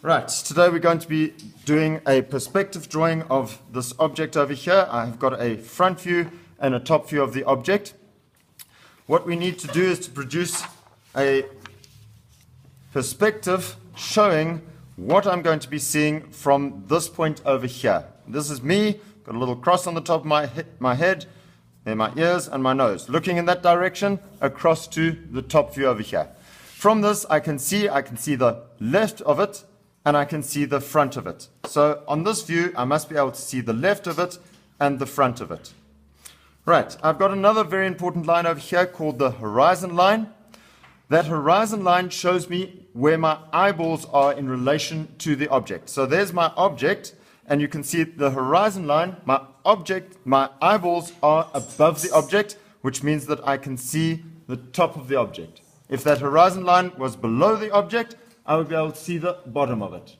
Right, today we're going to be doing a perspective drawing of this object over here. I've got a front view and a top view of the object. What we need to do is to produce a perspective showing what I'm going to be seeing from this point over here. This is me, got a little cross on the top of my head, there my ears and my nose, looking in that direction across to the top view over here. From this I can see the left of it and I can see the front of it. So on this view I must be able to see the left of it and the front of it. Right, I've got another very important line over here called the horizon line. That horizon line shows me where my eyeballs are in relation to the object. So there's my object, and you can see the horizon line, my eyeballs are above the object, which means that I can see the top of the object. If that horizon line was below the object, I would be able to see the bottom of it.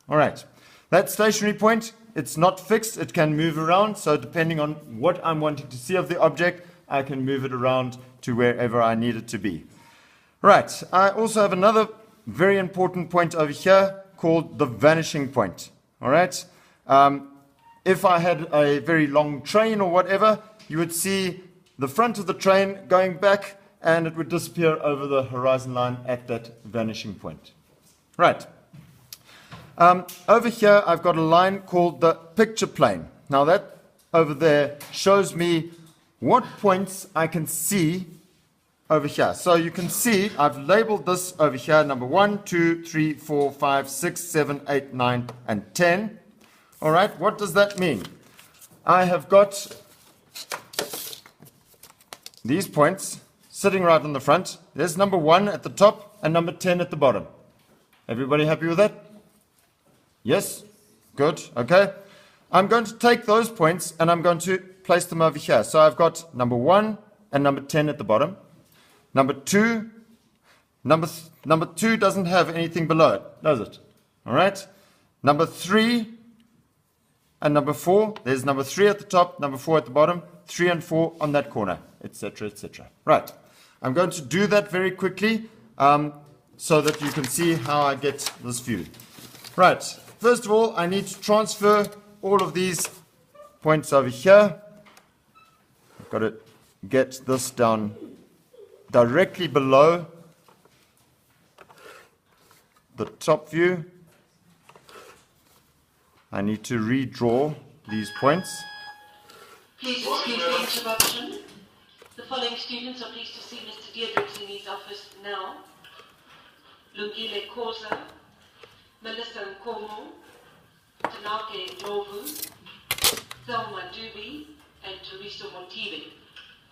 All right, that stationary point, it's not fixed, it can move around, so depending on what I'm wanting to see of the object, I can move it around to wherever I need it to be. Right, I also have another very important point over here called the vanishing point. All right, if I had a very long train or whatever, you would see the front of the train going back and it would disappear over the horizon line at that vanishing point. Right, over here I've got a line called the picture plane. Now that over there shows me what points I can see over here. So you can see I've labeled this over here number 1, 2, 3, 4, 5, 6, 7, 8, 9, and 10. All right, what does that mean? I have got these points sitting right on the front. There's number 1 at the top and number 10 at the bottom. Everybody happy with that? Yes? Good. Okay. I'm going to take those points and I'm going to place them over here. So I've got number 1 and number 10 at the bottom. Number 2 doesn't have anything below it, does it? All right. Number 3 and number 4, there's number 3 at the top, number 4 at the bottom, 3 and 4 on that corner, etc., etc. Right. I'm going to do that very quickly so that you can see how I get this view. Right. First of all, I need to transfer all of these points over here. I've got to get this down directly below the top view. I need to redraw these points. Please excuse the interruption. The following students are pleased to see Mr. Deirdre's in his office now. Lungile Koza, Melissa Nkomo, Tanake Ndlovu, Thelma Duby, and Teresa Montivi.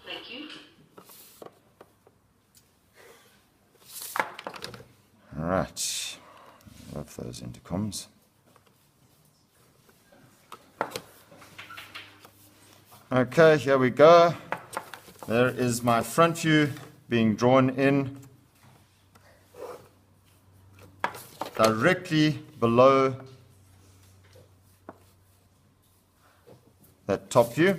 Thank you. All right, love those intercoms. Okay, here we go. There is my front view being drawn in directly below that top view.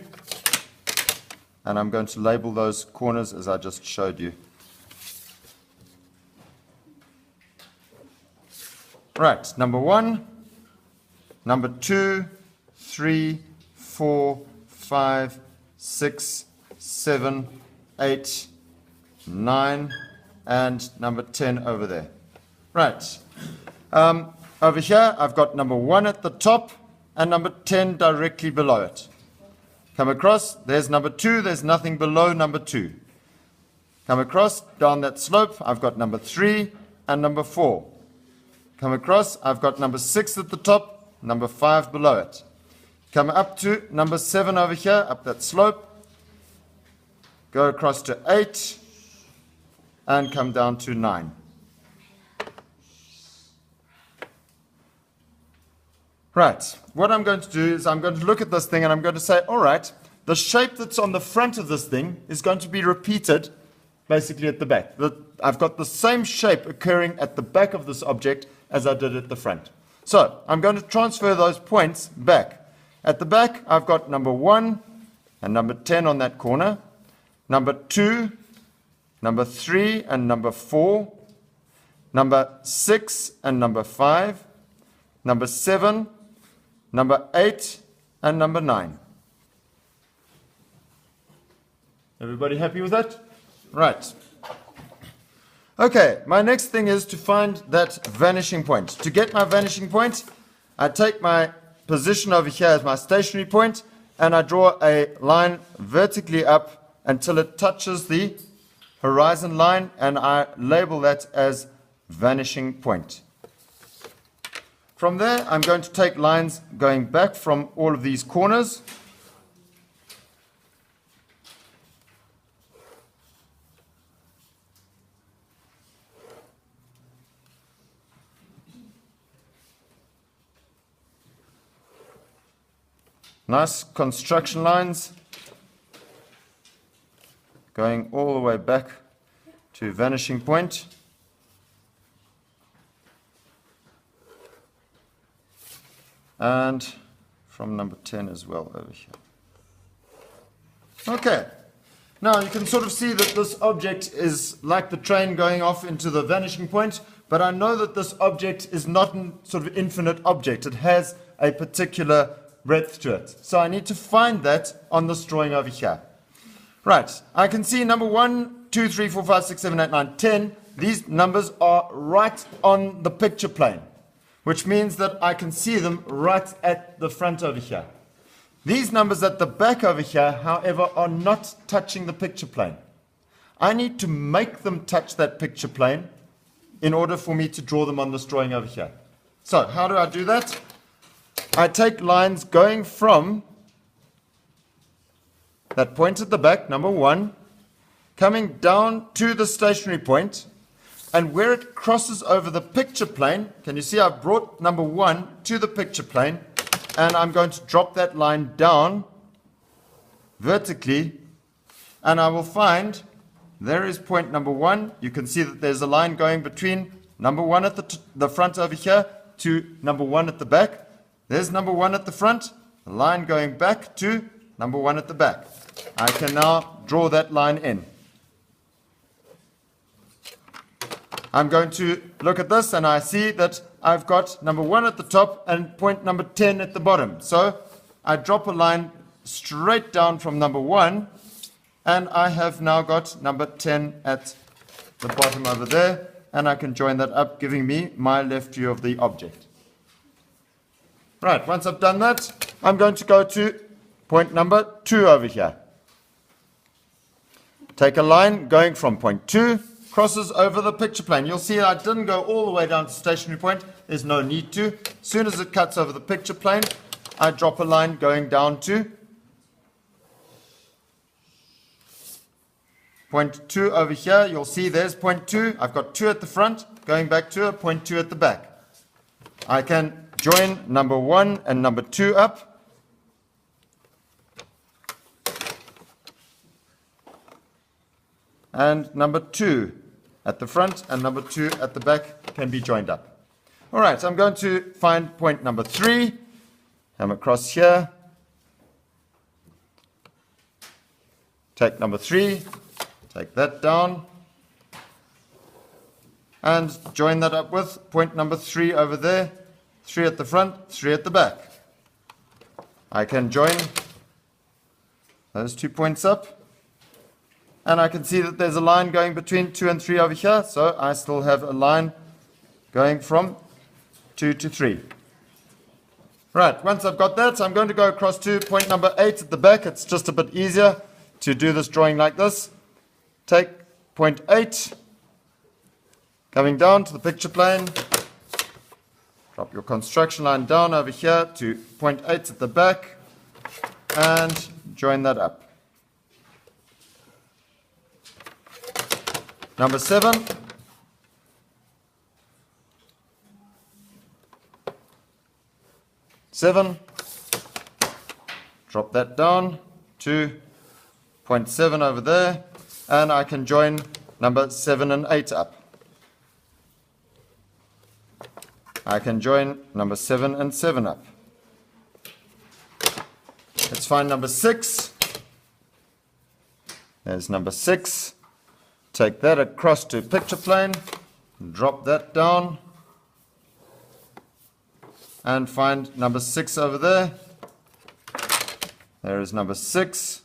And I'm going to label those corners as I just showed you. Right, number 1, number 2, 3, 4, 5, 6, 7, 8, 9, and number 10 over there. Right, over here I've got number 1 at the top and number 10 directly below it. Come across, there's number 2, there's nothing below number 2. Come across, down that slope, I've got number 3 and number 4. Come across, I've got number 6 at the top, number 5 below it. Come up to number 7 over here, up that slope. Go across to 8, and come down to 9. Right, what I'm going to do is I'm going to look at this thing and I'm going to say, all right, the shape that's on the front of this thing is going to be repeated basically at the back. I've got the same shape occurring at the back of this object as I did at the front. So I'm going to transfer those points back. At the back, I've got number 1 and number 10 on that corner, number 2, number 3 and number 4, number 6 and number 5, number 7, number 8, and number 9. Everybody happy with that? Right. Okay, my next thing is to find that vanishing point. To get my vanishing point, I take my position over here as my stationary point, and I draw a line vertically up until it touches the horizon line, and I label that as vanishing point. From there, I'm going to take lines going back from all of these corners. Nice construction lines going all the way back to vanishing point. And from number 10 as well over here. Okay, now you can sort of see that this object is like the train going off into the vanishing point, but I know that this object is not a sort of infinite object. It has a particular breadth to it. So I need to find that on this drawing over here. Right, I can see number 1, 2, 3, 4, 5, 6, 7, 8, 9, 10. These numbers are right on the picture plane, which means that I can see them right at the front over here. These numbers at the back over here, however, are not touching the picture plane. I need to make them touch that picture plane in order for me to draw them on this drawing over here. So how do I do that? I take lines going from that point at the back, number 1, coming down to the stationary point, and where it crosses over the picture plane, can you see I've brought number 1 to the picture plane, and I'm going to drop that line down vertically, and I will find there is point number 1. You can see that there's a line going between number 1 at the front over here to number 1 at the back. There's number 1 at the front, a line going back to number 1 at the back. I can now draw that line in. I'm going to look at this, and I see that I've got number 1 at the top and point number 10 at the bottom. So I drop a line straight down from number 1, and I have now got number 10 at the bottom over there, and I can join that up, giving me my left view of the object. Right, once I've done that, I'm going to go to point number 2 over here. Take a line going from point 2, crosses over the picture plane. You'll see I didn't go all the way down to stationary point. There's no need to. As soon as it cuts over the picture plane, I drop a line going down to point 2 over here. You'll see there's point 2. I've got 2 at the front, going back to a point 2 at the back. I can join number 1 and number 2 up. And number 2 at the front and number 2 at the back can be joined up. All right, I'm going to find point number 3. Come across here. Take number 3. Take that down. And join that up with point number 3 over there. 3 at the front, 3 at the back. I can join those 2 points up. And I can see that there's a line going between 2 and 3 over here. So I still have a line going from 2 to 3. Right, once I've got that, I'm going to go across to point number 8 at the back. It's just a bit easier to do this drawing like this. Take point 8, coming down to the picture plane. Drop your construction line down over here to point 8 at the back and join that up. Number 7. Drop that down to point 7 over there, and I can join number 7 and 8 up. I can join number 7 and 7 up. Let's find number 6. There's number 6. Take that across to picture plane, drop that down. and find number 6 over there. There is number 6.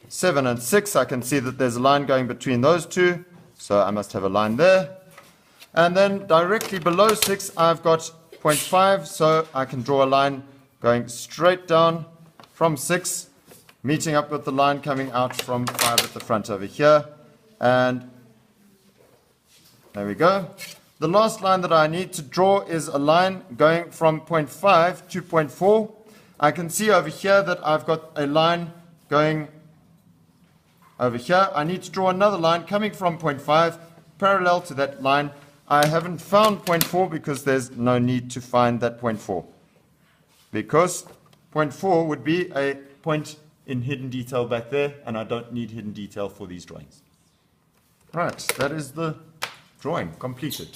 7 and 6, I can see that there's a line going between those two, so I must have a line there. And then directly below 6, I've got 0.5, so I can draw a line going straight down from 6, meeting up with the line coming out from 5 at the front over here. And there we go. The last line that I need to draw is a line going from 0.5 to 0.4. I can see over here that I've got a line going over here. I need to draw another line coming from 0.5 parallel to that line. I haven't found 0.4 because there's no need to find that 0.4. Because 0.4 would be a point in hidden detail back there, and I don't need hidden detail for these drawings. Right, that is the drawing completed.